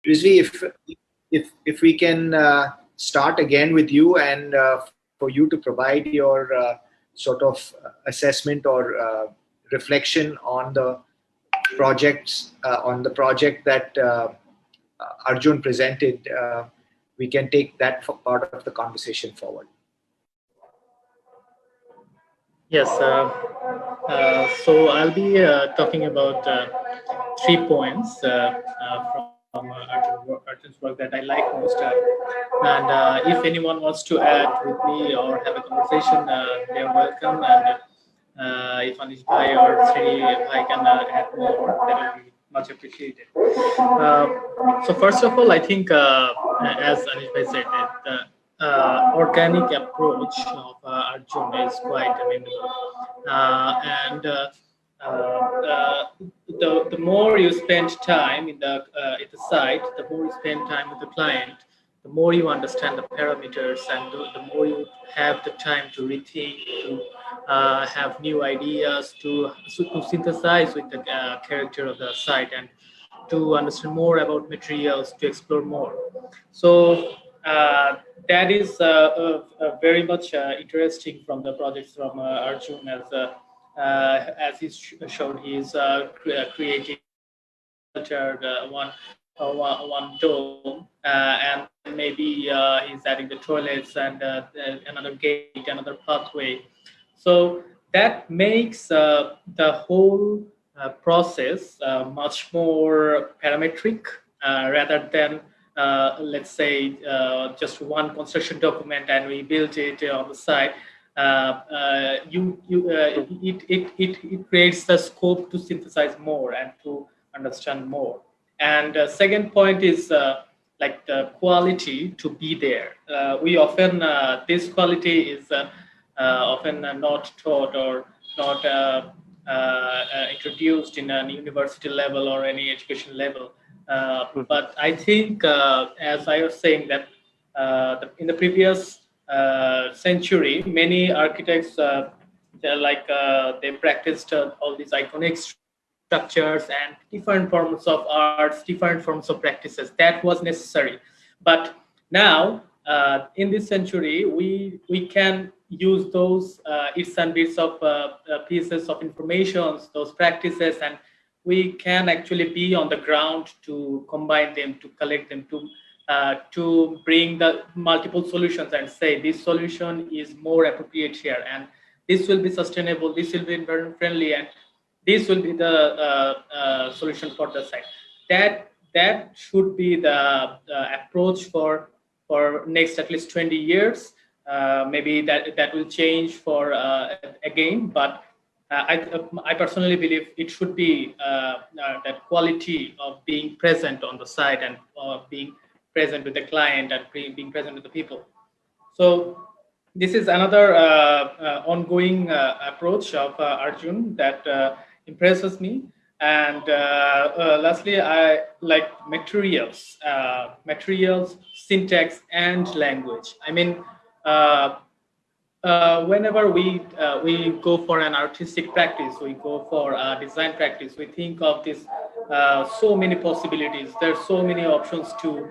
Rizvi, if we can start again with you, and for you to provide your sort of assessment or reflection on the project that Arjun presented, we can take that part of the conversation forward. Yes, so I'll be talking about 3 points from Arjun's work that I like most. And if anyone wants to add with me or have a conversation, they are welcome. And if Anish Bhai or Sri Bhai can add more, that will be much appreciated. So first of all, I think, as Anish Bhai said, that organic approach of Arjun is quite amenable. And the more you spend time in the at the site, the more you spend time with the client, the more you understand the parameters, and the more you have the time to rethink, to have new ideas, to synthesize with the character of the site, and to understand more about materials, to explore more. So that is very much interesting from the projects from Arjun, as he showed. He is creating sheltered one dome, and maybe he's adding the toilets and another gate, another pathway. So that makes the whole process much more parametric, rather than let's say just one construction document and we built it on the site. It creates the scope to synthesize more and to understand more. And second point is like the quality to be there. We often this quality is often not taught or not introduced in a university level or any education level. But I think, as I was saying, that in the previous century, many architects they practiced all these iconic structures and different forms of arts, different forms of practices. That was necessary. But now, in this century, we can use those bits and bits of pieces of information, those practices, and we can actually be on the ground to combine them, to collect them, to bring the multiple solutions and say this solution is more appropriate here, and this will be sustainable, this will be environment friendly, and this will be the solution for the site. That should be the approach for next at least 20 years. Maybe that will change for again, but I personally believe it should be that quality of being present on the site and being present with the client and being present with the people. So this is another ongoing approach of Arjun that impresses me. And lastly, I like materials, syntax, and language. I mean, whenever we go for an artistic practice, we go for design practice, we think of this so many possibilities. There's so many options to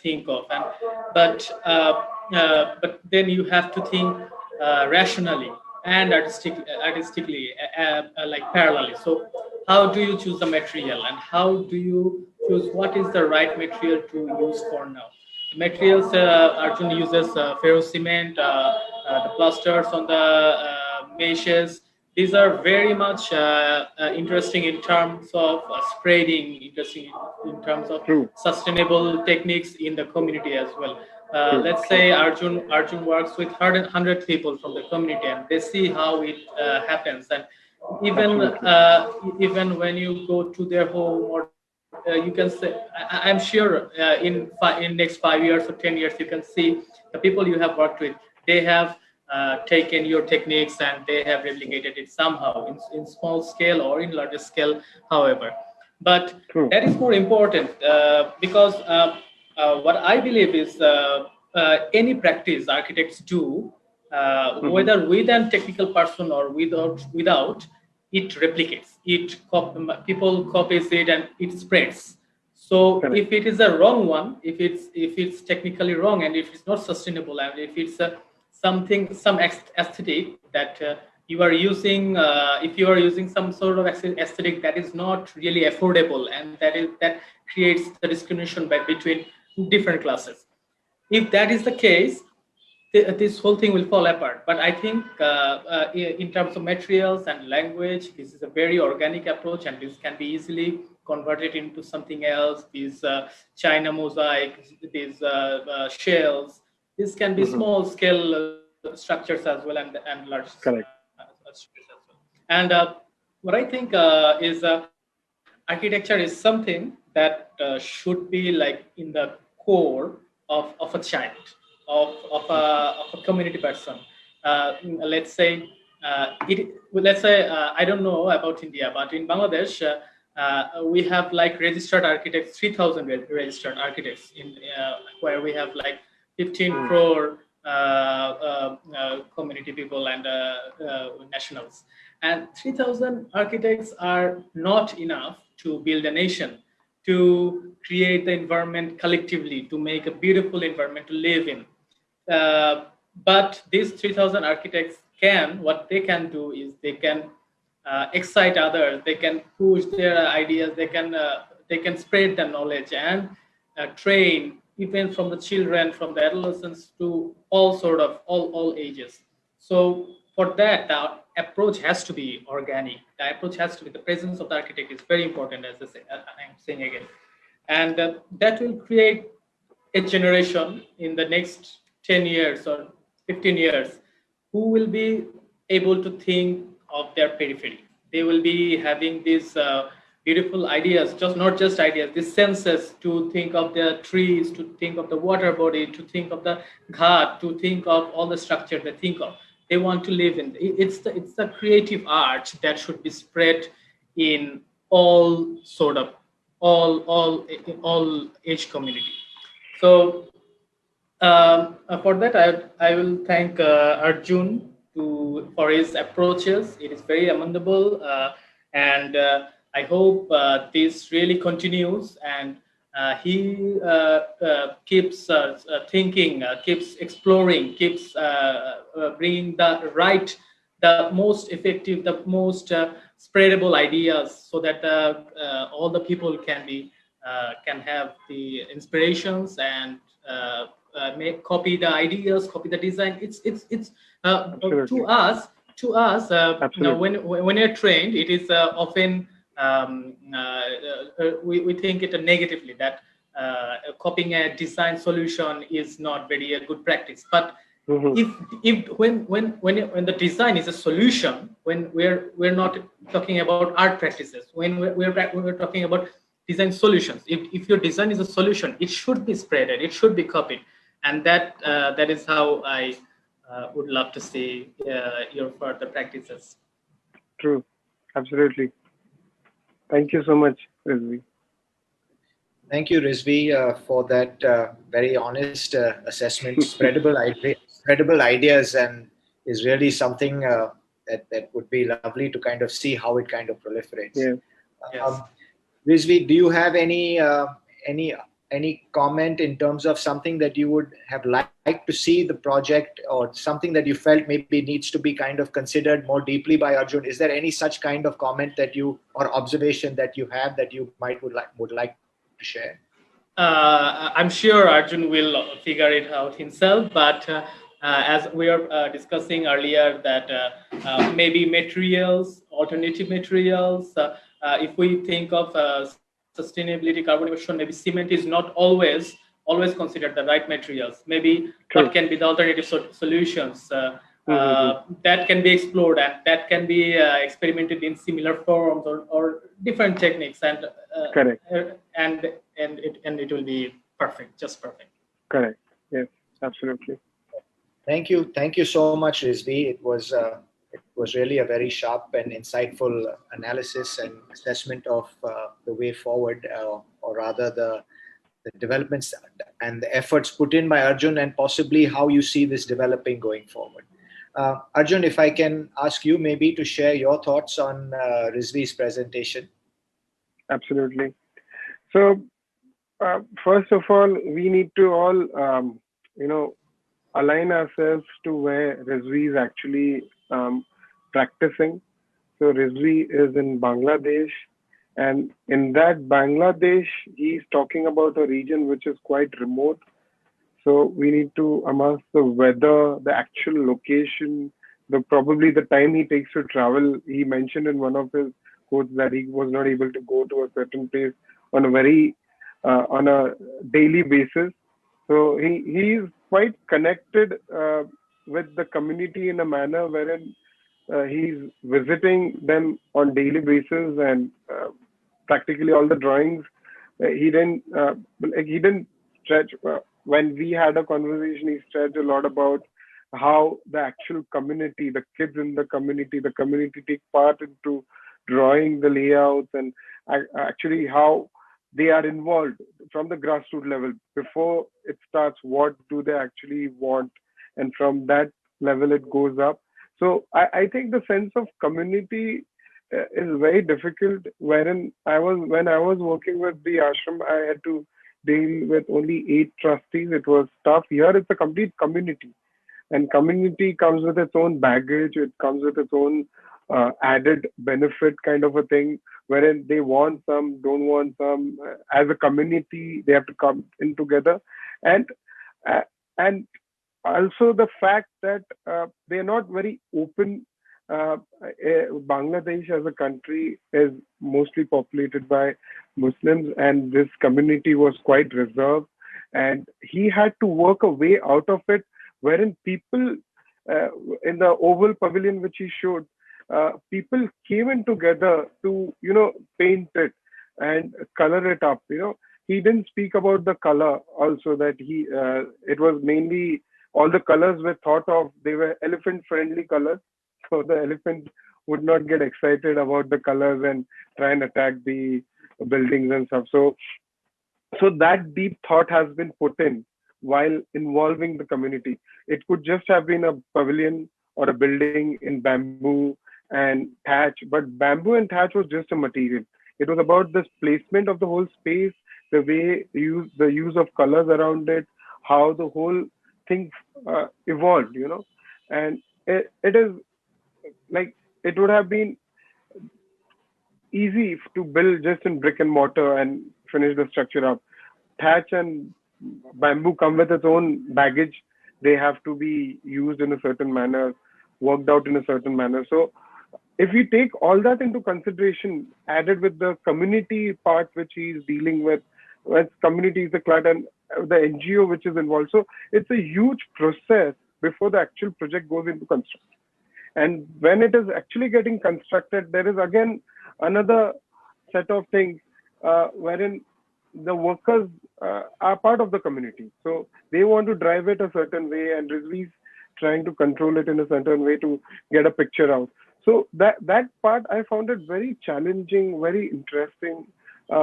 think of, and but then you have to think rationally and artistically, like parallelly. So how do you choose the material, and how do you choose what is the right material to use for now? The materials Arjun uses ferrocement, the plasters on the meshes. These are very much interesting in terms of spreading, interesting in terms of sustainable techniques in the community as well. Let's say Arjun works with 100 people from the community, and they see how it happens. And even when you go to their home, or you can say, I'm sure in next 5 years or 10 years, you can see the people you have worked with, they have taken your techniques and they have replicated it somehow in small scale or in larger scale, however. But that is more important because what I believe is any practice architects do, whether with a technical person or without, it replicates. People copies it and it spreads. So Correct. if it is a wrong one, if it's technically wrong, and if it's not sustainable, and if it's some aesthetic that you are using, if you are using some sort of aesthetic that is not really affordable, and that creates the discrimination between different classes. If that is the case, this whole thing will fall apart. But I think in terms of materials and language, this is a very organic approach, and this can be easily converted into something else. These China mosaic, these shells, this can be Hmm. small scale structures as well, and large Correct. structures as well. And what I think is architecture is something that should be like in the core of a child, of a community person. Let's say let's say I don't know about India, but in Bangladesh we have like registered architects, 3,000 registered architects in where we have like 15 Mm. crore community people and nationals. And 3,000 architects are not enough to build a nation, to create the environment collectively, to make a beautiful environment to live in. Uh, but these 3,000 architects what they can do is they can excite others, they can push their ideas, they can spread the knowledge and train even from the children, from the adolescents to all ages. So for that, the approach has to be organic. The approach has to be, the presence of the architect is very important, as I'm saying again. And that will create a generation in the next 10 years or 15 years who will be able to think of their periphery. They will be having these beautiful ideas, just not just ideas, these senses, to think of the trees, to think of the water body, to think of the ghat, to think of all the structure they think of. They want to live in. It's the creative art that should be spread in all sort of all age community. So for that, I will thank Arjun for his approaches. It is very amenable, and I hope this really continues. And he keeps thinking, keeps exploring, keeps bringing the most effective, the most spreadable ideas, so that all the people can have the inspirations and make copy the ideas, copy the design. It's Absolutely. to us Absolutely. when you're trained, it is often we think it negatively, that copying a design solution is not very a good practice. But Hmm. if when the design is a solution, when we're not talking about art practices, when we're talking about design solutions, if your design is a solution, it should be spreaded, it should be copied. And that is how I would love to see your further practices. True. Absolutely. Thank you so much, Rizvi. Thank you, Rizvi, for that very honest assessment. Spreadable ideas, and is really something that would be lovely to kind of see how it kind of proliferates. Yeah. Yes. Um, Rizvi, do you have any any comment in terms of something that you would have liked to see the project, or something that you felt maybe needs to be kind of considered more deeply by Arjun? Is there any such kind of comment that you, or observation that you have, that you would like to share? I'm sure Arjun will figure it out himself. But as we are discussing earlier, that maybe materials, alternative materials. If we think of sustainability, carbon emission, maybe cement is not always considered the right materials. Maybe what True. can be the alternative solutions Hmm. that can be explored, and that can be experimented in similar forms, or different techniques, Correct. and it will be perfect, just perfect. Correct. Yes. Absolutely. Thank you so much, Rizvi. It was really a very sharp and insightful analysis and assessment of the way forward, or rather the developments and the efforts put in by Arjun, and possibly how you see this developing going forward. Arjun, if I can ask you maybe to share your thoughts on Rizvi's presentation. Absolutely. So First of all, we need to all, you know, align ourselves to where Rizvi is actually practicing. So Rizvi is in Bangladesh, and in that Bangladesh, he's talking about a region which is quite remote. So we need to amass the weather, the actual location, the probably the time he takes to travel. He mentioned in one of his quotes that he was not able to go to a certain place on a very on a daily basis. So he is quite connected with the community in a manner wherein he's visiting them on daily basis, and practically all the drawings he didn't like he didn't stretch when we had a conversation. He stretched a lot about how the actual community, the kids in the community take part into drawing the layouts, and actually how they are involved from the grassroots level before it starts. What do they actually want? And from that level it goes up. So I think the sense of community is very difficult. Wherein when I was working with the ashram, I had to deal with only 8 trustees. It was tough. Here it's a complete community, and community comes with its own baggage. It comes with its own added benefit kind of a thing, wherein they want some, don't want some. As a community, they have to come in together, and uh, and also the fact that they're not very open. Bangladesh as a country is mostly populated by Muslims, and this community was quite reserved. And he had to work a way out of it, wherein people uh, in the oval pavilion which he showed, people came in together to paint it and color it up. He didn't speak about the color also, that he it was mainly all the colors were thought of, they were elephant friendly colors, so the elephant would not get excited about the colors and try and attack the buildings and stuff. So that deep thought has been put in while involving the community. It could just have been a pavilion or a building in bamboo and thatch, but bamboo and thatch was just a material. It was about this placement of the whole space, the way the use of colors around it, how the whole thing evolved, and it is like it would have been easy to build just in brick and mortar and finish the structure up. Thatch and bamboo come with its own baggage. They have to be used in a certain manner, worked out in a certain manner. So if we take all that into consideration, added with the community part which he is dealing with community is the clat and the NGO which is involved. So it's a huge process before the actual project goes into construction. And when it is actually getting constructed, there is again another set of things wherein the workers are part of the community. So they want to drive it a certain way, and Rizvi's trying to control it in a certain way to get a picture out. So that part I found it very challenging, very interesting,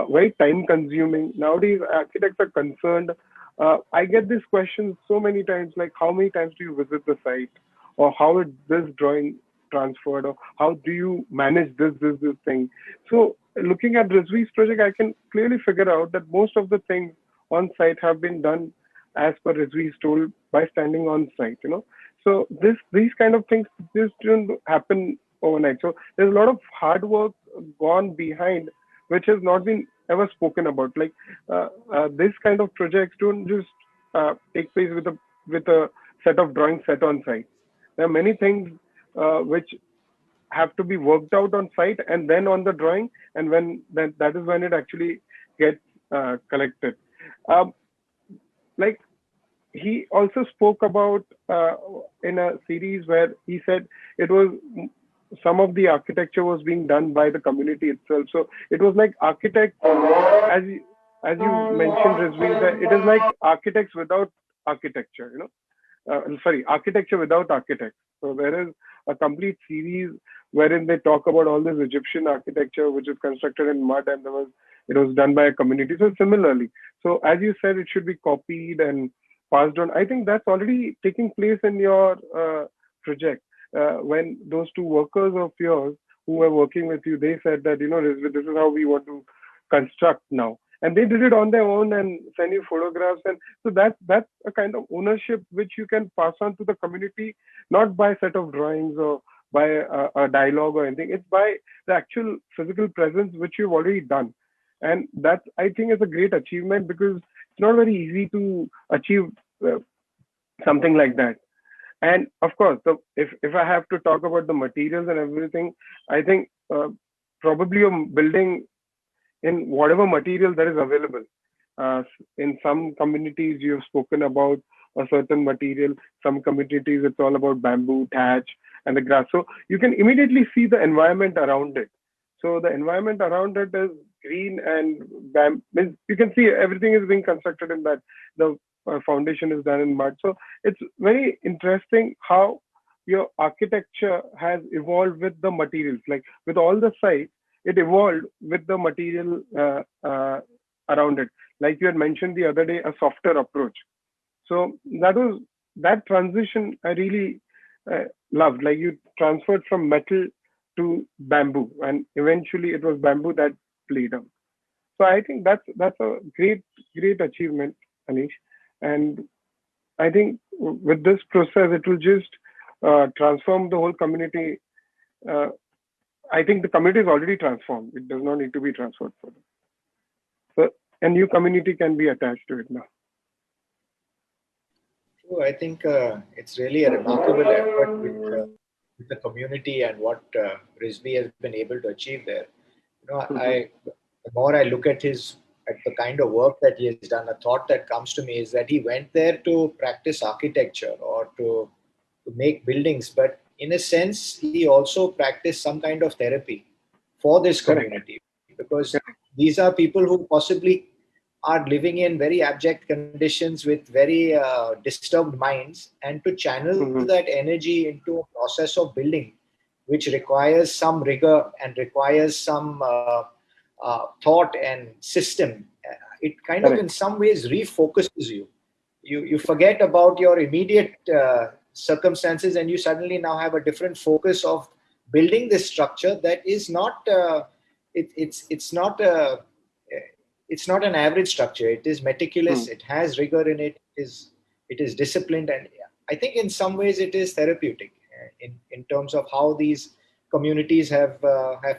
very time consuming. Nowadays, architects are concerned. I get this question so many times, like how many times do you visit the site, or how is this drawing transferred, or how do you manage this thing. So looking at Rizvi's project, I can clearly figure out that most of the things on site have been done as per Rizvi's told by standing on site. So these kind of things just don't happen overnight. So there's a lot of hard work gone behind, which has not been ever spoken about. Like this kind of projects don't just take place with a set of drawings set on site. There are many things which have to be worked out on site and then on the drawing, and when that is when it actually gets collected. Um, like he also spoke about in a series where he said it was some of the architecture was being done by the community itself. So it was like architects, as you mentioned, Rizvi, that it is like architects without architecture. Sorry, architecture without architects. So there is a complete series wherein they talk about all this Egyptian architecture which is constructed in mud, and it was done by a community. So similarly, so as you said, it should be copied and passed on. I think that's already taking place in your project. When those two workers of yours who were working with you, they said that this is how we want to construct now. and they did it on their own and send you photographs. And so that's a kind of ownership which you can pass on to the community, not by set of drawings or by a dialogue or anything. It's by the actual physical presence which you've already done. And that, I think, is a great achievement, because it's not very easy to achieve uh, something like that. And of course, if I have to talk about the materials and everything, I think probably a building in whatever material that is available. In some communities, you have spoken about a certain material. Some communities, it's all about bamboo, thatch, and the grass. So you can immediately see the environment around it. So the environment around it is green and means you can see everything is being constructed in that. The foundation is done in mud. So it's very interesting how your architecture has evolved with the materials. Like with all the sites, it evolved with the material around it. Like you had mentioned the other day, a softer approach. So that transition I really loved. Like you transferred from metal to bamboo, and eventually it was bamboo that played out. So I think that's a great achievement, Anish. And I think with this process, it will just transform the whole community. Uh, I think the community is already transformed. It does not need to be transferred further. So a new community can be attached to it now. So I think it's really a remarkable effort with the community and what Rizvi has been able to achieve there. Mhm. The more I look at the kind of work that he has done, a thought that comes to me is that he went there to practice architecture or to make buildings, but in a sense, he also practiced some kind of therapy for this Correct. community, because these are people who possibly are living in very abject conditions with very disturbed minds, and to channel Mhm. that energy into a process of building, which requires some rigor and requires some thought and system. It kind of, in Correct. some ways, refocuses you. You forget about your immediate circumstances, and you suddenly now have a different focus of building this structure that is not. It's not a it's not an average structure. It is meticulous. Hmm. It has rigor in it. It is disciplined, and I think in some ways it is therapeutic in terms of how these communities have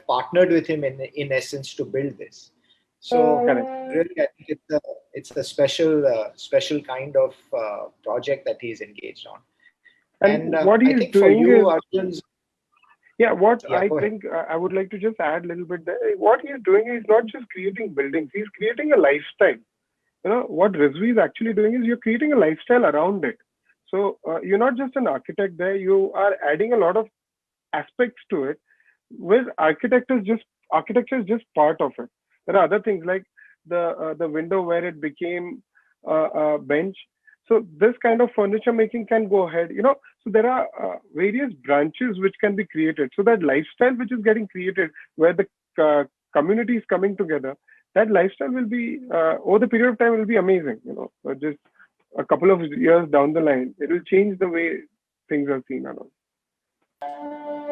partnered with him in essence to build this. So Correct. really, I think it's a special kind of project that he's engaged on, And and what I he's think for doing you, is, Arjun's, yeah, what yeah, I go ahead. think I would like to just add a little bit there. What he's doing is not just creating buildings, he's creating a lifestyle. What Rizvi is actually doing is you're creating a lifestyle around it. So you're not just an architect there, you are adding a lot of aspects to it, where architecture is just part of it. There are other things like the window where it became a bench. So this kind of furniture making can go ahead. So there are various branches which can be created. So that lifestyle which is getting created, where the community is coming together, that lifestyle will be over the period of time will be amazing. Just a couple of years down the line, it will change the way things are seen around.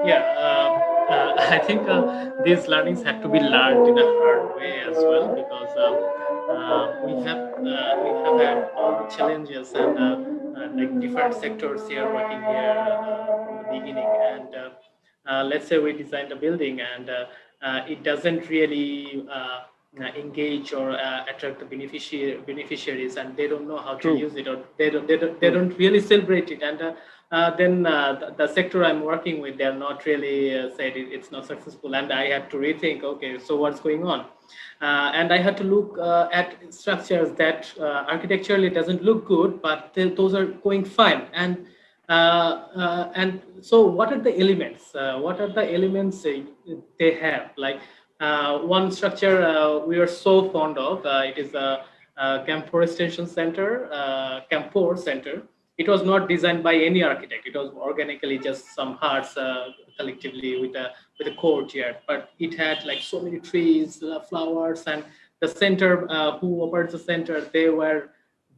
Yeah, I think these learnings have to be learned in a hard way as well, because we have had all the challenges and like different sectors here working here from the beginning. And let's say we designed a building, and it doesn't really engage or attract the beneficiaries, and they don't know how to True. use it, or they True. don't really celebrate it. And then the sector I'm working with, they're not really said it's not successful, and I had to rethink. Okay, so what's going on? And I had to look at structures that architecturally doesn't look good, but those are going fine. And so, what are the elements? What are the elements they have? Like one structure we are so fond of. It is a Camphor Extension Center, Camphor Center. It was not designed by any architect. It was organically just some hearts collectively with a courtyard. But it had like so many trees, flowers, and the center who operates the center, they were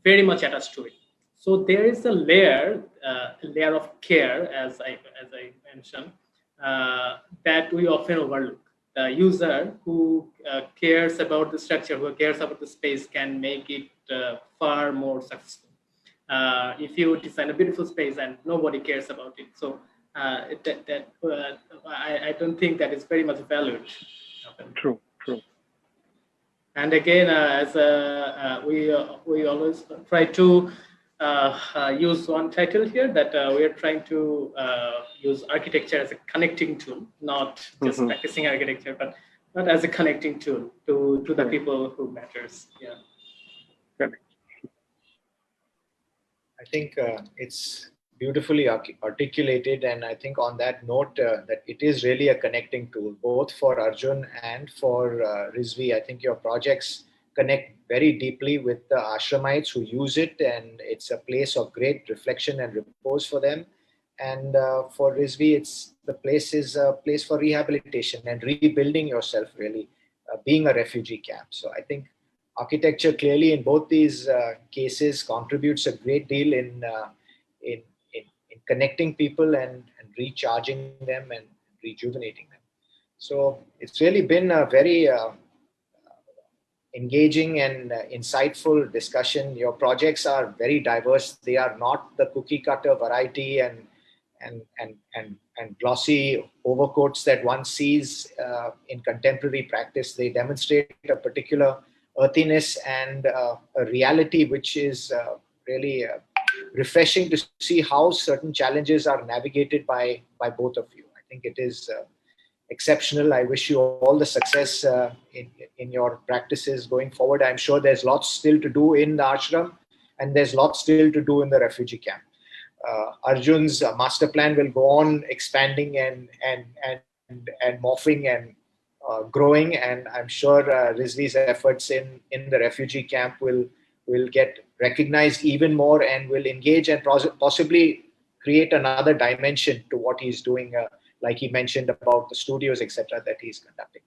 very much attached to it. So there is a layer of care, as I mentioned, that we often overlook. user who cares about the structure, who cares about the space, can make it far more successful. If you design a beautiful space and nobody cares about it, so I don't think that is very much valued. True. And again, as we always try to use one title here, that we are trying to use architecture as a connecting tool, not just practicing architecture, but as a connecting tool to the people who matters. Yeah. Correct. I think it's beautifully articulated, and I think on that note that it is really a connecting tool both for Arjun and for Rizvi. I think your projects connect very deeply with the ashramites who use it, and it's a place of great reflection and repose for them. And for Rizvi, the place is a place for rehabilitation and rebuilding yourself, really, being a refugee camp. So I think architecture clearly in both these cases contributes a great deal in, in connecting people and recharging them and rejuvenating them. So it's really been a very engaging and insightful discussion. Your projects are very diverse. They are not the cookie cutter variety and glossy overcoats that one sees in contemporary practice. They demonstrate a particular earthiness and a reality which is really refreshing to see how certain challenges are navigated by both of you. I think it is exceptional. I wish you all the success in your practices going forward. I'm sure there's lots still to do in the ashram, and there's lots still to do in the refugee camp. Arjun's master plan will go on expanding and morphing and growing, and I'm sure Rizvi's efforts in the refugee camp will get recognized even more and will engage and possibly create another dimension to what he's doing, like he mentioned about the studios, etc., that he's conducting.